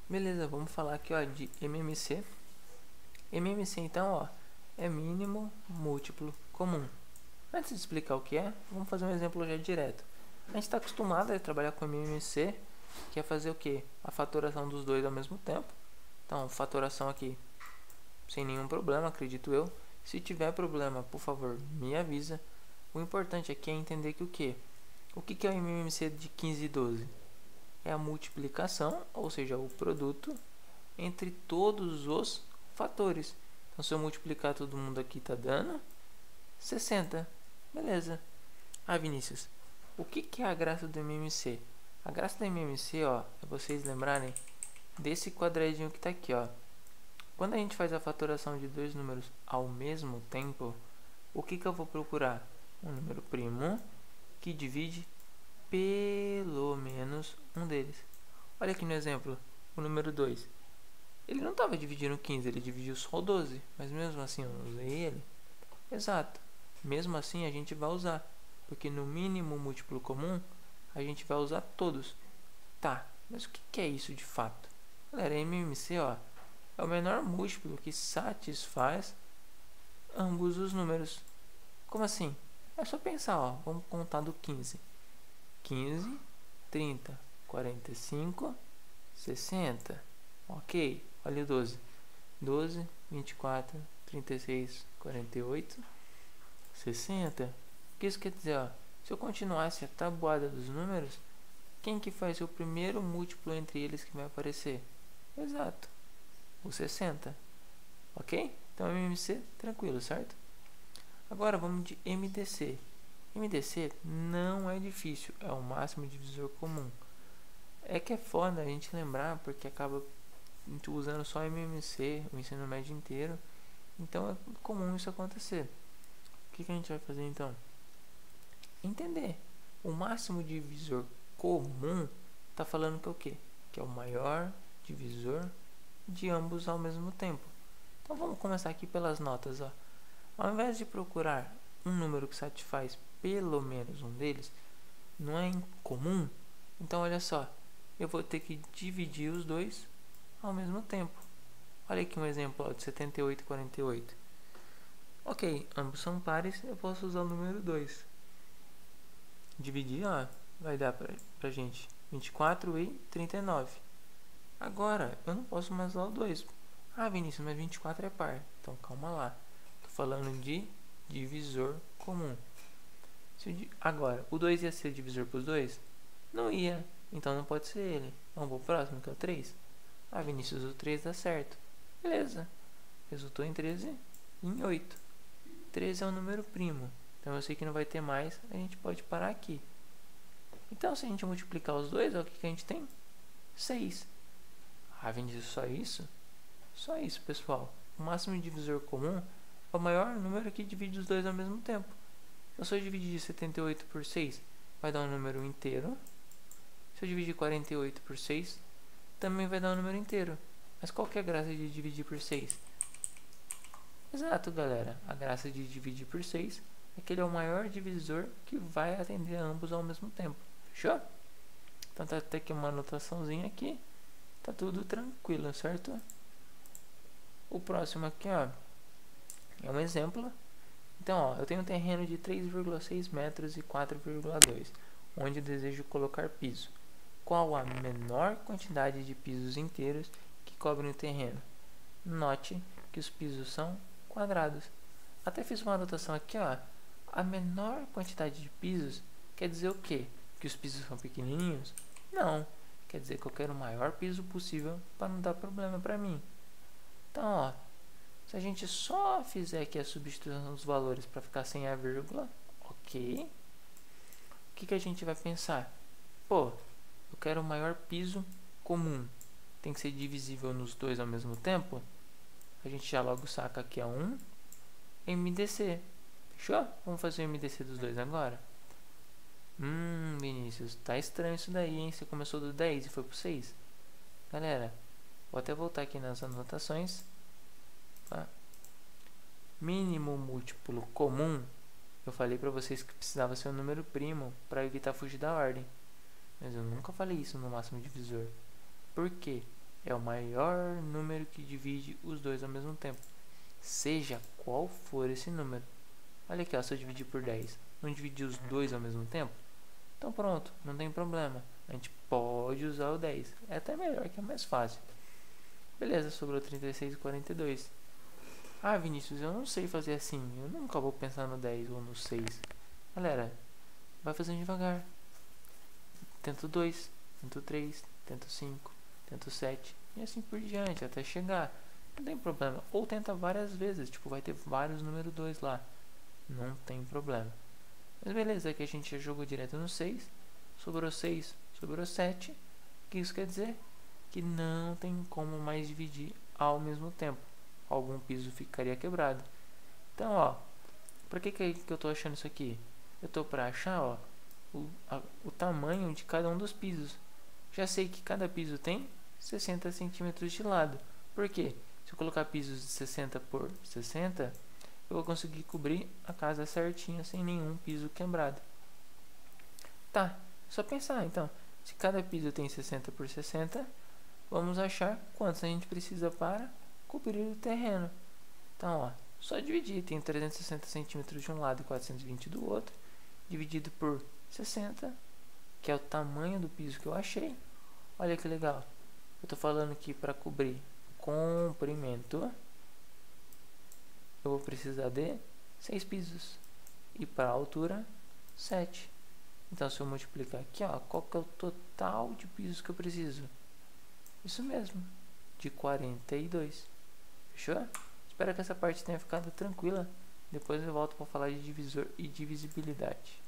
Beleza, vamos falar aqui, ó, de MMC. MMC, então, ó, é mínimo múltiplo comum. Antes de explicar o que é, vamos fazer um exemplo já direto. A gente está acostumado a trabalhar com MMC, que é fazer o quê? A fatoração dos dois ao mesmo tempo. Então, fatoração aqui sem nenhum problema, acredito eu. Se tiver problema, por favor, me avisa. O importante aqui é entender que o quê? O que é o MMC de 15 e 12? É a multiplicação, ou seja, o produto entre todos os fatores. Então, se eu multiplicar todo mundo aqui, está dando 60. Beleza. Ah, Vinícius, o que é a graça do MMC? A graça do MMC, ó, é vocês lembrarem desse quadradinho que está aqui, ó. Quando a gente faz a fatoração de dois números ao mesmo tempo, o que eu vou procurar? Um número primo que divide pelo menos um deles. Olha aqui no exemplo, o número 2. Ele não estava dividindo 15, ele dividiu só o 12. Mas mesmo assim eu usei ele. Exato. Mesmo assim a gente vai usar. Porque no mínimo múltiplo comum, a gente vai usar todos. Tá, mas o que é isso de fato? Galera, MMC, ó, é o menor múltiplo que satisfaz ambos os números. Como assim? É só pensar, ó, vamos contar do 15. 15, 30, 45, 60. Ok, olha o 12. 12, 24, 36, 48, 60. O que isso quer dizer? Ó? Se eu continuasse a tabuada dos números, quem que faz o primeiro múltiplo entre eles que vai aparecer? Exato, o 60. Ok? Então MMC, tranquilo, certo? Agora vamos de MDC. MDC não é difícil, é o máximo divisor comum. É que é foda a gente lembrar, porque acaba usando só MMC o ensino médio inteiro. Então é comum isso acontecer. O que a gente vai fazer então? Entender. O máximo divisor comum está falando que é o quê? Que é o maior divisor de ambos ao mesmo tempo. Então vamos começar aqui pelas notas, ó. Ao invés de procurar um número que satisfaz pelo menos um deles, não é incomum? Então olha só, eu vou ter que dividir os dois ao mesmo tempo. Olha aqui um exemplo, ó, de 78 e 48. Ok, ambos são pares, eu posso usar o número 2. Dividir, ó, vai dar pra gente 24 e 39. Agora, eu não posso mais usar o 2. Ah, Vinícius, mas 24 é par. Então calma lá. Tô falando de divisor comum. Agora, o 2 ia ser divisor para os dois? Não ia. Então não pode ser ele. Vamos pro próximo, que é o 3. Ah, Vinícius, o 3 dá certo. Beleza. Resultou em 13 e em 8. 13 é um número primo. Então eu sei que não vai ter mais. A gente pode parar aqui. Então se a gente multiplicar os dois, ó, o que a gente tem? 6. Ah, Vinícius, só isso? Só isso, pessoal. O máximo divisor comum é o maior número que divide os dois ao mesmo tempo. Então, se eu dividir 78 por 6, vai dar um número inteiro. Se eu dividir 48 por 6, também vai dar um número inteiro. Mas qual que é a graça de dividir por 6? Exato, galera. A graça de dividir por 6 é que ele é o maior divisor que vai atender a ambos ao mesmo tempo. Fechou? Então tá até aqui uma anotaçãozinha aqui. Tá tudo tranquilo, certo? O próximo aqui, ó, é um exemplo. Então, ó, eu tenho um terreno de 3,6 metros e 4,2, onde eu desejo colocar piso. Qual a menor quantidade de pisos inteiros que cobrem o terreno? Note que os pisos são quadrados. Até fiz uma anotação aqui, ó. A menor quantidade de pisos quer dizer o quê? Que os pisos são pequenininhos? Não. Quer dizer que eu quero o maior piso possível para não dar problema para mim. Então, ó, se a gente só fizer aqui a substituição dos valores para ficar sem a vírgula, ok. O que a gente vai pensar? Pô, eu quero o maior piso comum. Tem que ser divisível nos dois ao mesmo tempo? A gente já logo saca que é um MDC. Fechou? Vamos fazer o MDC dos dois agora? Vinícius, tá estranho isso daí, hein? Você começou do 10 e foi pro 6. Galera, vou até voltar aqui nas anotações. Tá? Mínimo múltiplo comum, eu falei para vocês que precisava ser um número primo para evitar fugir da ordem, mas eu nunca falei isso no máximo divisor. Por quê? é o maior número que divide os dois ao mesmo tempo, seja qual for esse número. Olha aqui, ó, se eu dividir por 10, não dividir os dois ao mesmo tempo? Então pronto, não tem problema. A gente pode usar o 10. É até melhor, que é mais fácil. Beleza, sobrou 36 e 42. Ah, Vinícius, eu não sei fazer assim. Eu nunca vou pensar no 10 ou no 6. Galera, vai fazendo devagar. Tento 2, tento 3, tento 5, tento 7 e assim por diante, até chegar. Não tem problema. Ou tenta várias vezes, tipo, vai ter vários número 2 lá. Não tem problema. Mas beleza, aqui a gente já jogou direto no 6. Sobrou 6, sobrou 7. O que isso quer dizer? Que não tem como mais dividir ao mesmo tempo. Algum piso ficaria quebrado. Então, ó, pra que eu tô achando isso aqui? Eu tô pra achar, ó, o tamanho de cada um dos pisos. Já sei que cada piso tem 60 centímetros de lado. Por quê? Se eu colocar pisos de 60 por 60, eu vou conseguir cobrir a casa certinha, sem nenhum piso quebrado. Tá, só pensar então. Se cada piso tem 60 por 60, vamos achar quantos a gente precisa para cobrir o terreno. Então, ó, só dividir. Tem 360 centímetros de um lado e 420 do outro. Dividido por 60, que é o tamanho do piso que eu achei. Olha que legal. Eu tô falando que para cobrir comprimento, eu vou precisar de 6 pisos. E para a altura, 7. Então, se eu multiplicar aqui, ó, qual que é o total de pisos que eu preciso? Isso mesmo, de 42. Fechou? Espero que essa parte tenha ficado tranquila. Depois eu volto para falar de divisor e divisibilidade.